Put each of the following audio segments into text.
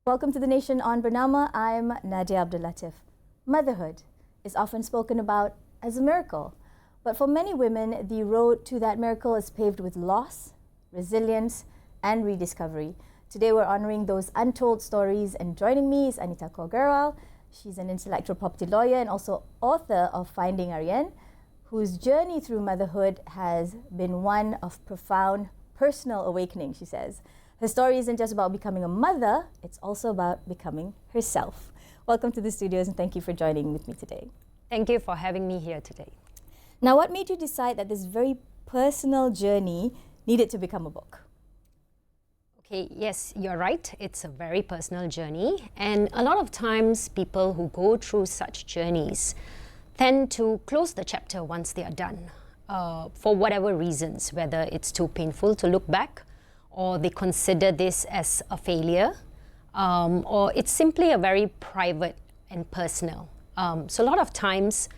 Welcome to the Nation on BERNAMA. I'm Nadia Abdul Latif. Motherhood is often spoken about as a miracle, but for many women, the road to that miracle is paved with loss, resilience, and rediscovery. Today, we're honoring those untold stories, and joining me is 𝐓𝐇𝐄 𝐍𝐀𝐈𝐒. She's an intellectual property lawyer and also author of Finding Aryan, whose journey through motherhood has been one of profound personal awakening, she says. Her story isn't just about becoming a mother, it's also about becoming herself. Welcome to the studios and thank you for joining with me today. Thank you for having me here today. Now, what made you decide that this very personal journey needed to become a book? Okay, yes, you're right. It's a very personal journey. And a lot of times people who go through such journeys tend to close the chapter once they are done, for whatever reasons, whether it's too painful to look back, or they consider this as a failure, or it's simply a very private and personal. So a lot of times,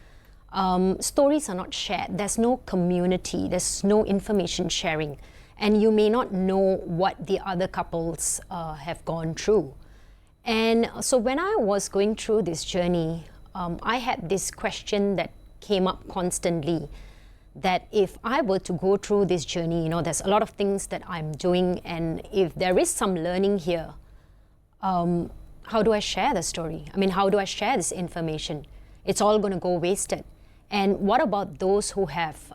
stories are not shared. There's no community, there's no information sharing, and you may not know what the other couples have gone through. And so when I was going through this journey, I had this question that came up constantly, that if I were to go through this journey, you know, there's a lot of things that I'm doing, and if there is some learning here, how do I share the story? I mean, how do I share this information? It's all going to go wasted. And what about those who have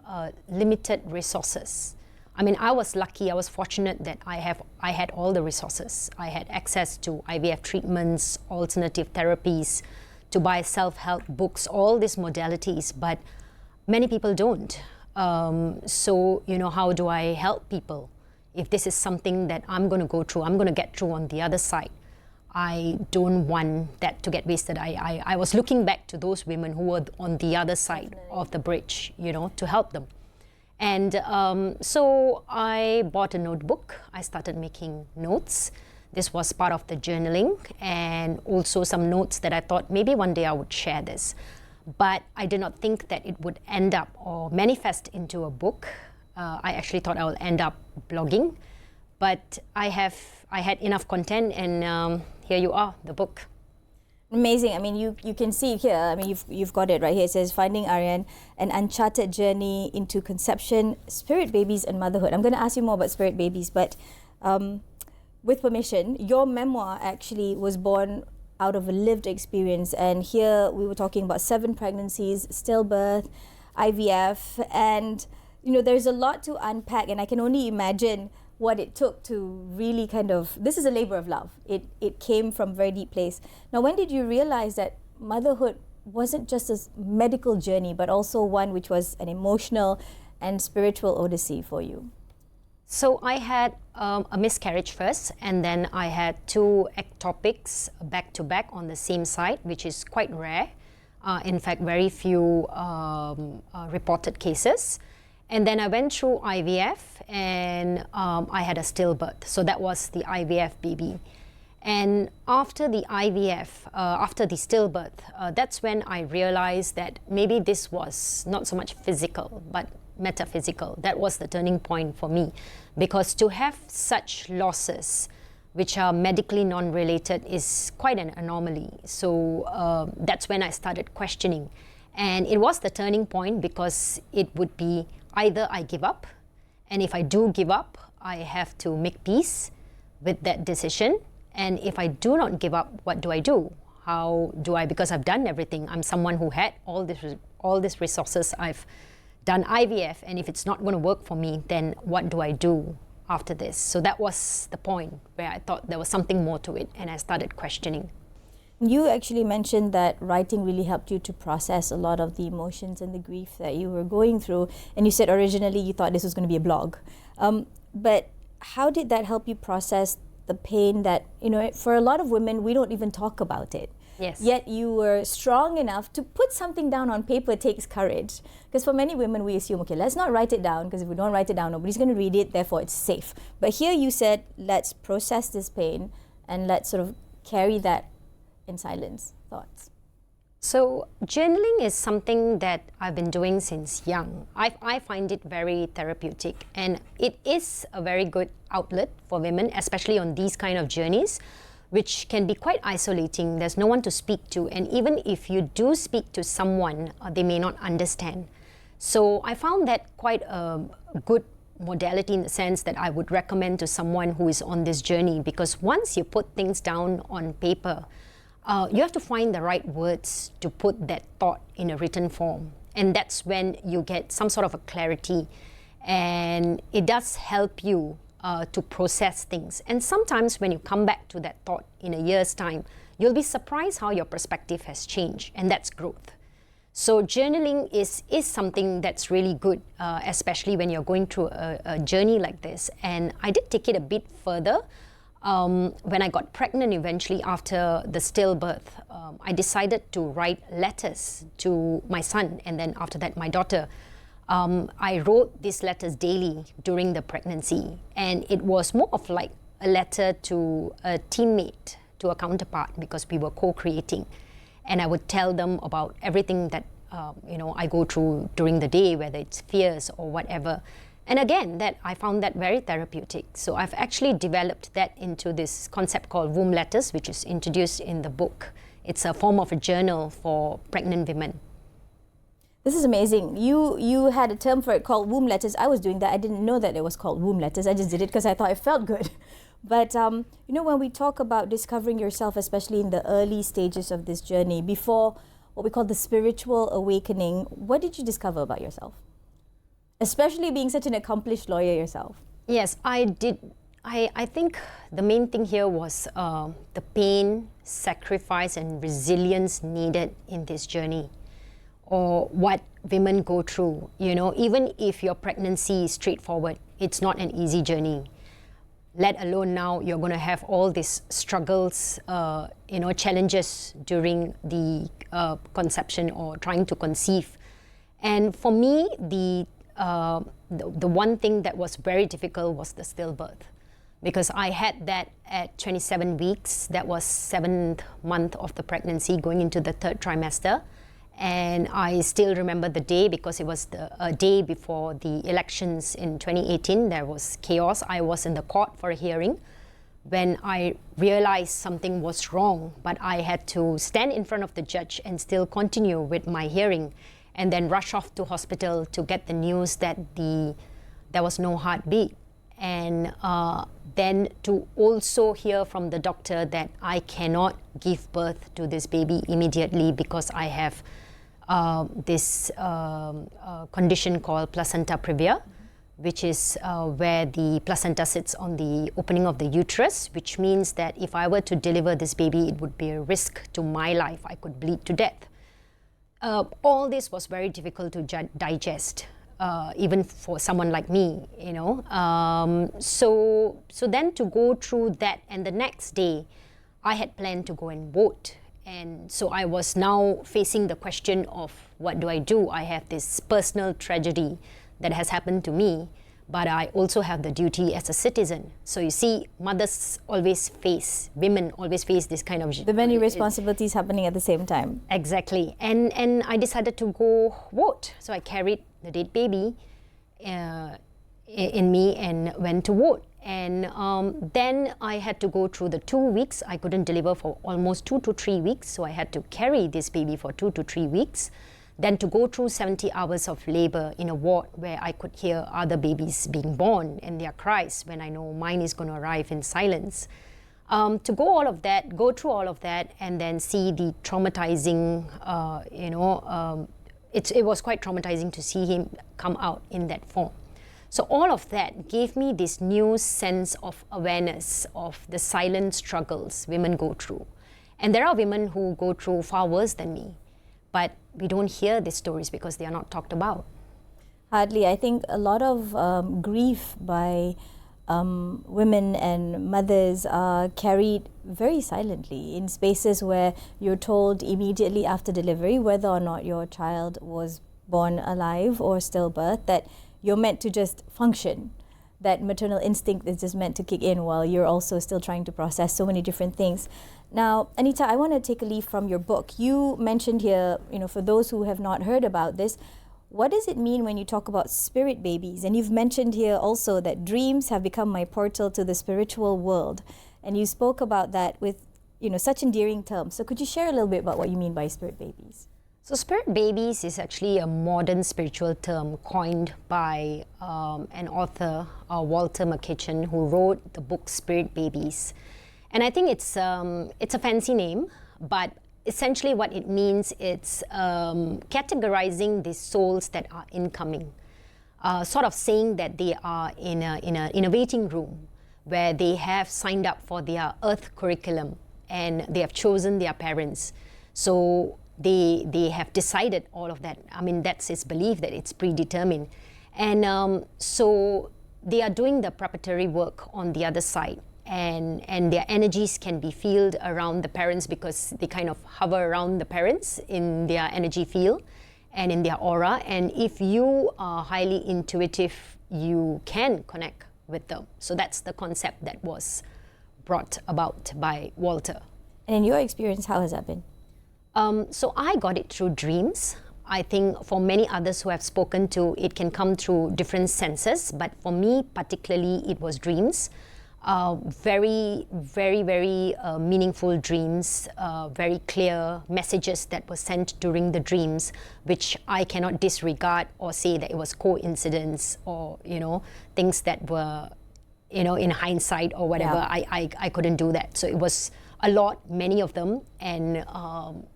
limited resources? I mean, I was lucky, I was fortunate that I had all the resources. I had access to IVF treatments, alternative therapies, to buy self-help books, all these modalities, but many people don't. So, you know, how do I help people? If this is something that I'm going to go through, I'm going to get through on the other side. I don't want that to get wasted. I was looking back to those women who were on the other side of the bridge, you know, to help them. And so I bought a notebook. I started making notes. This was part of the journaling, and also some notes that I thought maybe one day I would share this. But I did not think that it would end up or manifest into a book. I actually thought I would end up blogging, but I had enough content, and here you are, the book. Amazing. I mean, you can see here, I mean, you've got it right here. It says, Finding Aryan, an uncharted journey into conception, spirit babies and motherhood. I'm going to ask you more about spirit babies, but with permission, your memoir actually was born out of a lived experience. And here we were talking about 7 pregnancies, stillbirth, IVF, and you know, there's a lot to unpack, and I can only imagine what it took to really kind of, this is a labor of love. It came from a very deep place. Now, when did you realize that motherhood wasn't just a medical journey, but also one which was an emotional and spiritual odyssey for you? So I had a miscarriage first, and then I had 2 ectopics back to back on the same site, which is quite rare. In fact, very few reported cases. And then I went through IVF, and I had a stillbirth. So that was the IVF baby. And after the IVF, after the stillbirth, that's when I realized that maybe this was not so much physical, but metaphysical. That was the turning point for me, because to have such losses which are medically non-related is quite an anomaly. So that's when I started questioning, and it was the turning point, because it would be either I give up, and if I do give up, I have to make peace with that decision, and if I do not give up, what do I do? How do I, because I've done everything, I'm someone who had all these resources, I've done IVF, and if it's not going to work for me, then what do I do after this? So that was the point where I thought there was something more to it, and I started questioning. You actually mentioned that writing really helped you to process a lot of the emotions and the grief that you were going through, and you said originally you thought this was going to be a blog. But how did that help you process the pain that, you know, for a lot of women, we don't even talk about it. Yes. Yet you were strong enough to put something down on paper. Takes courage. Because for many women, we assume, okay, let's not write it down, because if we don't write it down, nobody's going to read it, therefore it's safe. But here you said, let's process this pain and let's sort of carry that in silence. Thoughts? So journaling is something that I've been doing since young. I find it very therapeutic, and it is a very good outlet for women, especially on these kind of journeys, which can be quite isolating. There's no one to speak to, and even if you do speak to someone, they may not understand. So I found that quite a good modality in the sense that I would recommend to someone who is on this journey, because once you put things down on paper, you have to find the right words to put that thought in a written form. And that's when you get some sort of a clarity, and it does help you to process things. And sometimes when you come back to that thought in a year's time, you'll be surprised how your perspective has changed, and that's growth. So journaling is something that's really good, especially when you're going through a journey like this. And I did take it a bit further. When I got pregnant eventually after the stillbirth, I decided to write letters to my son, and then after that my daughter. I wrote these letters daily during the pregnancy, and it was more of like a letter to a teammate, to a counterpart, because we were co-creating. And I would tell them about everything that I go through during the day, whether it's fears or whatever. And again, that I found that very therapeutic. So I've actually developed that into this concept called womb letters, which is introduced in the book. It's a form of a journal for pregnant women. This is amazing. You had a term for it called womb letters. I was doing that. I didn't know that it was called womb letters. I just did it because I thought it felt good. But when we talk about discovering yourself, especially in the early stages of this journey, before what we call the spiritual awakening, what did you discover about yourself? Especially being such an accomplished lawyer yourself. Yes, I did. I think the main thing here was the pain, sacrifice, and resilience needed in this journey, or what women go through. Even if your pregnancy is straightforward, it's not an easy journey. Let alone now you're going to have all these struggles, challenges during the conception or trying to conceive. And for me, the one thing that was very difficult was the stillbirth, because I had that at 27 weeks. That was 7th month of the pregnancy, going into the 3rd trimester. And I still remember the day, because it was a day before the elections in 2018. There was chaos. I was in the court for a hearing when I realized something was wrong, but I had to stand in front of the judge and still continue with my hearing, and then rush off to hospital to get the news that there was no heartbeat. And then to also hear from the doctor that I cannot give birth to this baby immediately because I have this condition called placenta previa, which is where the placenta sits on the opening of the uterus, which means that if I were to deliver this baby, it would be a risk to my life. I could bleed to death. All this was very difficult to digest, even for someone like me, So then to go through that, and the next day, I had planned to go and vote. And so I was now facing the question of, what do? I have this personal tragedy that has happened to me, but I also have the duty as a citizen. So you see, women always face this kind of... The many responsibilities happening at the same time. Exactly. And I decided to go vote. So I carried the dead baby in me and went to vote. And then I had to go through the 2 weeks. I couldn't deliver for almost 2 to 3 weeks, so I had to carry this baby for 2 to 3 weeks. Then to go through 70 hours of labor in a ward where I could hear other babies being born and their cries when I know mine is going to arrive in silence. To go through all of that, and then see the traumatizing, it was quite traumatizing to see him come out in that form. So all of that gave me this new sense of awareness of the silent struggles women go through. And there are women who go through far worse than me, but we don't hear these stories because they are not talked about. Hardly. I think a lot of grief by women and mothers are carried very silently in spaces where you're told immediately after delivery, whether or not your child was born alive or stillbirth, that you're meant to just function. That maternal instinct is just meant to kick in while you're also still trying to process so many different things. Now, Anita, I want to take a leaf from your book. You mentioned here, for those who have not heard about this, what does it mean when you talk about spirit babies? And you've mentioned here also that dreams have become my portal to the spiritual world. and you spoke about that with, such endearing terms. So could you share a little bit about what you mean by spirit babies? So spirit babies is actually a modern spiritual term coined by an author, Walter McKitchen, who wrote the book Spirit Babies. And I think it's a fancy name, but essentially what it means, it's categorizing the souls that are incoming, sort of saying that they are in a waiting room where they have signed up for their earth curriculum and they have chosen their parents. So they have decided all of that. I mean, that's his belief that it's predetermined. And so they are doing the preparatory work on the other side. And their energies can be felt around the parents because they kind of hover around the parents in their energy field and in their aura. And if you are highly intuitive, you can connect with them. So that's the concept that was brought about by Walter. And in your experience, how has that been? So I got it through dreams. I think for many others who have spoken to, it can come through different senses. But for me, particularly, it was dreams. Very, very, very meaningful dreams, very clear messages that were sent during the dreams, which I cannot disregard or say that it was coincidence or, things that were, in hindsight or whatever. Yeah. I couldn't do that. So it was a lot, many of them, and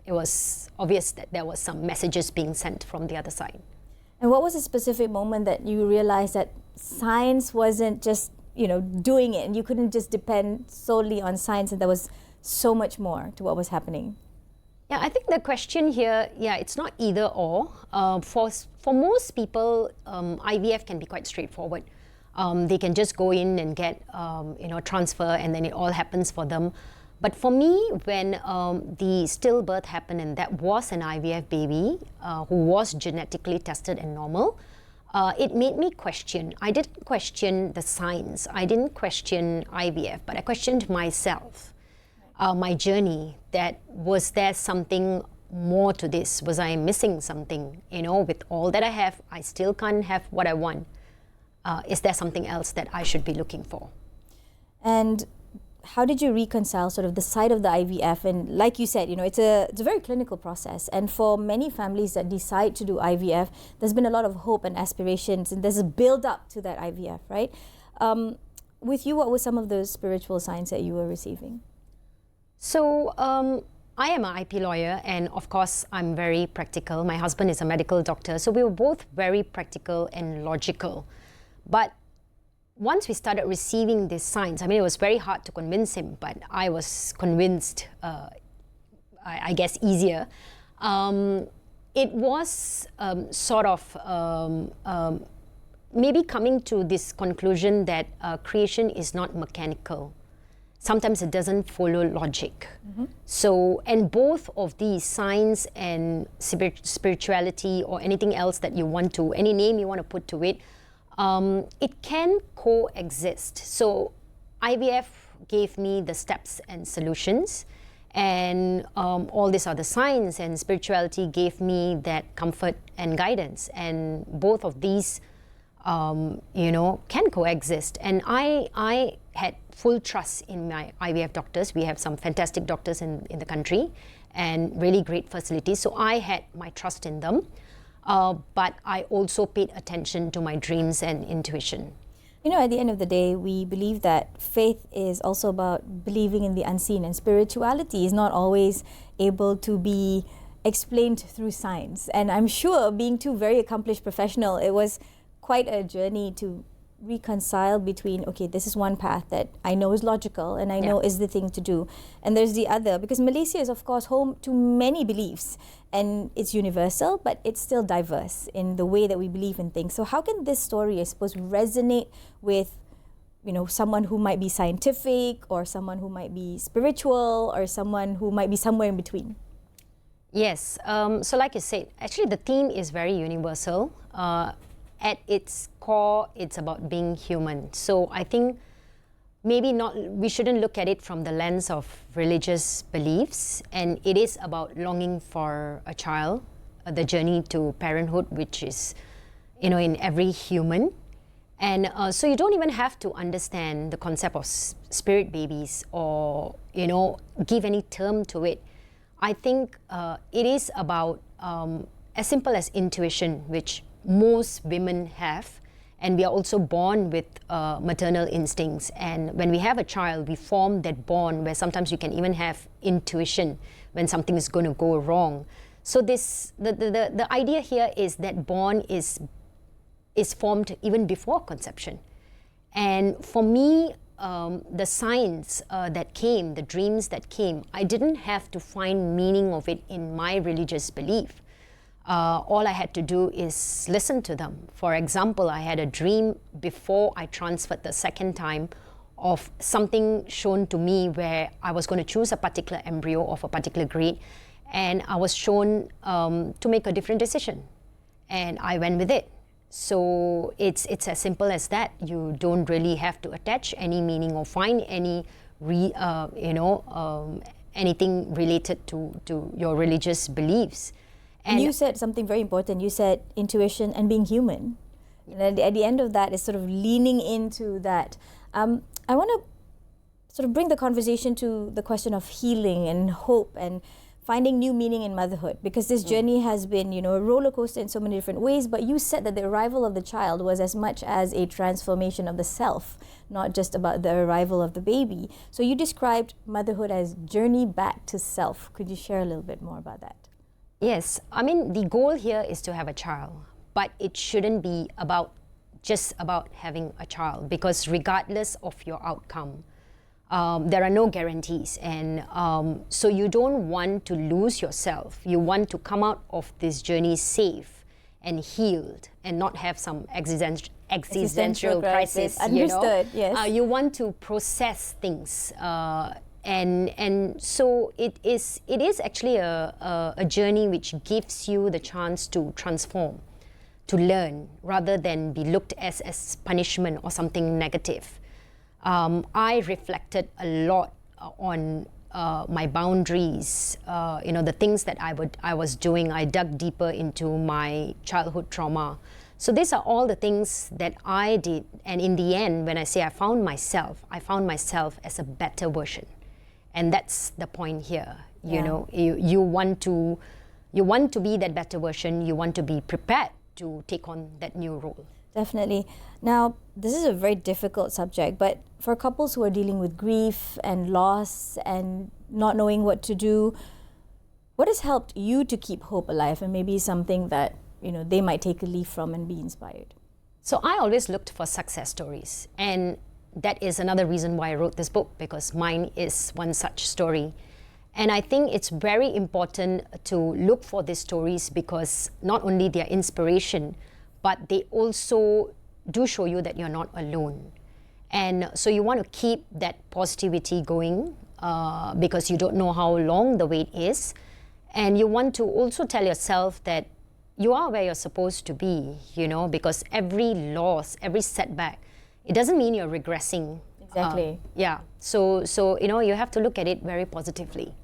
it was obvious that there was some messages being sent from the other side. And what was a specific moment that you realized that science wasn't just doing it, and you couldn't just depend solely on science, and there was so much more to what was happening? Yeah, I think the question here, it's not either or. For most people, IVF can be quite straightforward. They can just go in and get, transfer, and then it all happens for them. But for me, when the stillbirth happened, and that was an IVF baby who was genetically tested and normal, it made me question. I didn't question the science. I didn't question IVF, but I questioned myself, my journey, that was there something more to this? Was I missing something? With all that I have, I still can't have what I want. Is there something else that I should be looking for? And how did you reconcile sort of the side of the IVF? And like you said, it's a very clinical process. And for many families that decide to do IVF, there's been a lot of hope and aspirations, and there's a build up to that IVF, right? With you, what were some of those spiritual signs that you were receiving? So I am an IP lawyer, and of course, I'm very practical. My husband is a medical doctor, so we were both very practical and logical. But once we started receiving these signs, I mean, it was very hard to convince him, but I was convinced, I guess, easier. It was sort of maybe coming to this conclusion that creation is not mechanical. Sometimes it doesn't follow logic. Mm-hmm. So, and both of these, science and spirituality or anything else that you want to, any name you want to put to it, it can coexist. So IVF gave me the steps and solutions, and all these other science and spirituality gave me that comfort and guidance. And both of these, can coexist. And I had full trust in my IVF doctors. We have some fantastic doctors in the country and really great facilities. So I had my trust in them. But I also paid attention to my dreams and intuition. At the end of the day, we believe that faith is also about believing in the unseen, and spirituality is not always able to be explained through science. And I'm sure, being two very accomplished professionals, it was quite a journey to reconcile between, okay, this is one path that I know is logical and I know is the thing to do, and there's the other, because Malaysia is of course home to many beliefs, and it's universal, but it's still diverse in the way that we believe in things. So how can this story, I suppose, resonate with someone who might be scientific, or someone who might be spiritual, or someone who might be somewhere in between? Yes, so like you said, actually the theme is very universal. At its core, it's about being human. So I think we shouldn't look at it from the lens of religious beliefs, and it is about longing for a child, the journey to parenthood, which is, in every human. And so you don't even have to understand the concept of spirit babies or, you know, give any term to it. I think it is about as simple as intuition, which most women have. And we are also born with maternal instincts. And when we have a child, we form that bond where sometimes you can even have intuition when something is going to go wrong. So the idea here is that bond is formed even before conception. And for me, the signs that came, the dreams that came, I didn't have to find meaning of it in my religious belief. All I had to do is listen to them. For example, I had a dream before I transferred the second time of something shown to me where I was going to choose a particular embryo of a particular grade, and I was shown to make a different decision, and I went with it. So it's as simple as that. You don't really have to attach any meaning or find any anything related to your religious beliefs. And you said something very important. You said intuition and being human. And at the end of that is sort of leaning into that. I want to sort of bring the conversation to the question of healing and hope and finding new meaning in motherhood, because this journey has been, you know, a roller coaster in so many different ways. But you said that the arrival of the child was as much as a transformation of the self, not just about the arrival of the baby. So you described motherhood as journey back to self. Could you share a little bit more about that? Yes, I mean, the goal here is to have a child, but it shouldn't be just about having a child, because regardless of your outcome, there are no guarantees. And so you don't want to lose yourself. You want to come out of this journey safe and healed and not have some existential crisis. Understood, you know? yes. You want to process things. And so it is actually a journey which gives you the chance to transform, to learn, rather than be looked as punishment or something negative. I reflected a lot on my boundaries, the things that I was doing. I dug deeper into my childhood trauma. So these are all the things that I did. And in the end, when I say I found myself as a better version. And that's the point here. You know, you want to be that better version. You want to be prepared to take on that new role. Definitely. Now, this is a very difficult subject, but for couples who are dealing with grief and loss and not knowing what to do, what has helped you to keep hope alive, and maybe something that, you know, they might take a leaf from and be inspired? So I always looked for success stories, and that is another reason why I wrote this book, because mine is one such story. And I think it's very important to look for these stories, because not only they are inspiration, but they also do show you that you're not alone. And so you want to keep that positivity going, because you don't know how long the wait is. And you want to also tell yourself that you are where you're supposed to be, you know, because every loss, every setback, it doesn't mean you're regressing. Exactly. So you know, you have to look at it very positively.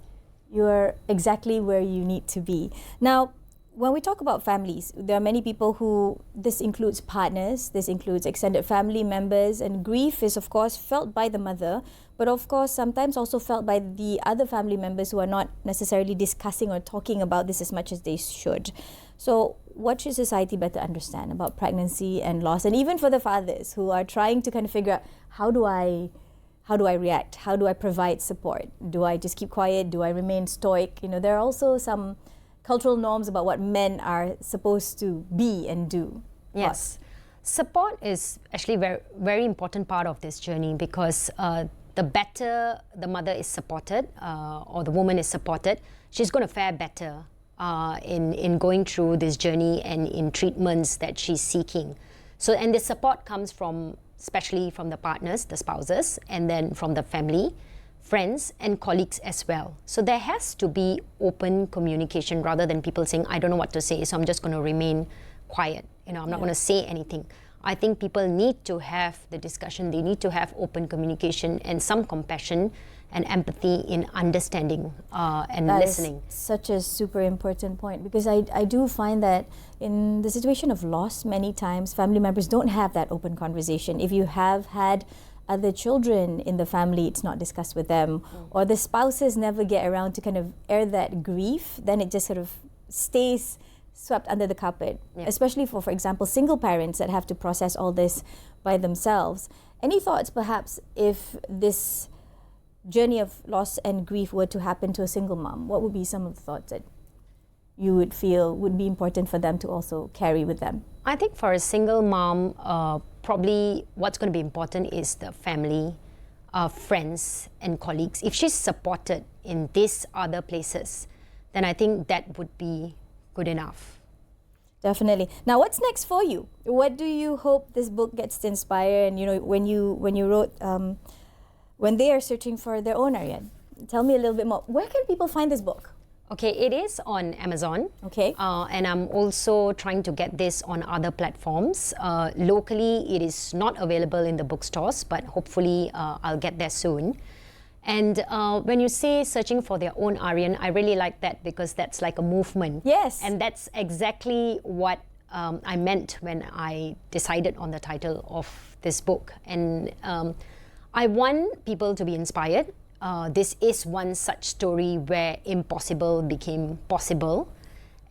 You're exactly where you need to be. Now, when we talk about families, there are many people who, this includes partners, this includes extended family members, and grief is of course felt by the mother, but of course sometimes also felt by the other family members who are not necessarily discussing or talking about this as much as they should. So what should society better understand about pregnancy and loss, and even for the fathers who are trying to kind of figure out, how do I react? How do I provide support? Do I just keep quiet? Do I remain stoic? You know, there are also some cultural norms about what men are supposed to be and do. Yes. Support is actually very, very important part of this journey, because the better the mother is supported, or the woman is supported, she's going to fare better in going through this journey and in treatments that she's seeking. So, and the support comes from, especially from the partners, the spouses, and then from the family, friends and colleagues as well. So there has to be open communication, rather than people saying, I don't know what to say, so I'm just going to remain quiet. You know, I'm not going to say anything. I think people need to have the discussion. They need to have open communication and some compassion, and empathy in understanding and That listening. is such a super important point, because I do find that in the situation of loss, many times family members don't have that open conversation. If you have had other children in the family, it's not discussed with them, or the spouses never get around to kind of air that grief, then it just sort of stays swept under the carpet, especially for example, single parents that have to process all this by themselves. Any thoughts perhaps if this journey of loss and grief were to happen to a single mom? What would be some of the thoughts that you would feel would be important for them to also carry with them? I think for a single mom, probably what's going to be important is the family, friends and colleagues. If she's supported in these other places, then I think that would be good enough. Definitely. Now, what's next for you? What do you hope this book gets to inspire? And when you wrote, when they are searching for their own Aryan, tell me a little bit more. Where can people find this book? Okay, it is on Amazon. Okay. And I'm also trying to get this on other platforms. Locally, it is not available in the bookstores, but hopefully I'll get there soon. And when you say searching for their own Aryan, I really like that, because that's like a movement. Yes. And that's exactly what I meant when I decided on the title of this book. And I want people to be inspired. This is one such story where impossible became possible.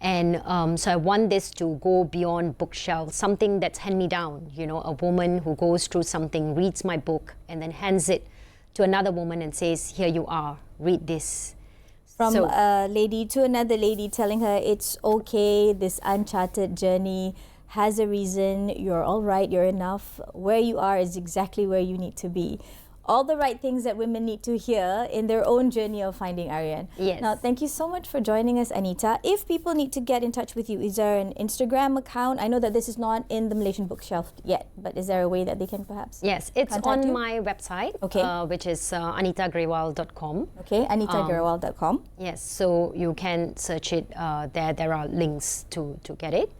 And so I want this to go beyond bookshelves, something that's hand-me-down. A woman who goes through something, reads my book, and then hands it to another woman and says, here you are, read this. From a lady to another lady, telling her it's okay, this uncharted journey has a reason, you're all right, you're enough. Where you are is exactly where you need to be. All the right things that women need to hear in their own journey of finding Aryan. Yes. Now, thank you so much for joining us, Anita. If people need to get in touch with you, is there an Instagram account? I know that this is not in the Malaysian bookshelf yet, but is there a way that they can perhaps Yes, it's contact on you? my website, Okay. Which is anitagrewal.com. Okay, anitagrewal.com. Yes, so you can search it there. There are links to get it.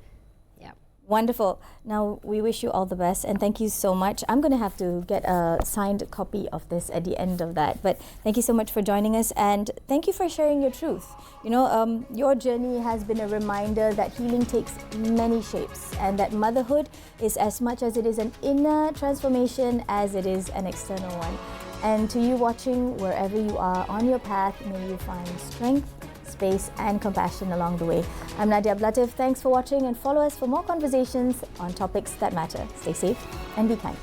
Yeah. Wonderful. Now, we wish you all the best and thank you so much. I'm going to have to get a signed copy of this at the end of that. But thank you so much for joining us and thank you for sharing your truth. Your journey has been a reminder that healing takes many shapes and that motherhood is as much as it is an inner transformation as it is an external one. And to you watching, wherever you are on your path, may you find strength, space and compassion along the way. I'm Nadia Ablatif. Thanks for watching and follow us for more conversations on topics that matter. Stay safe and be kind.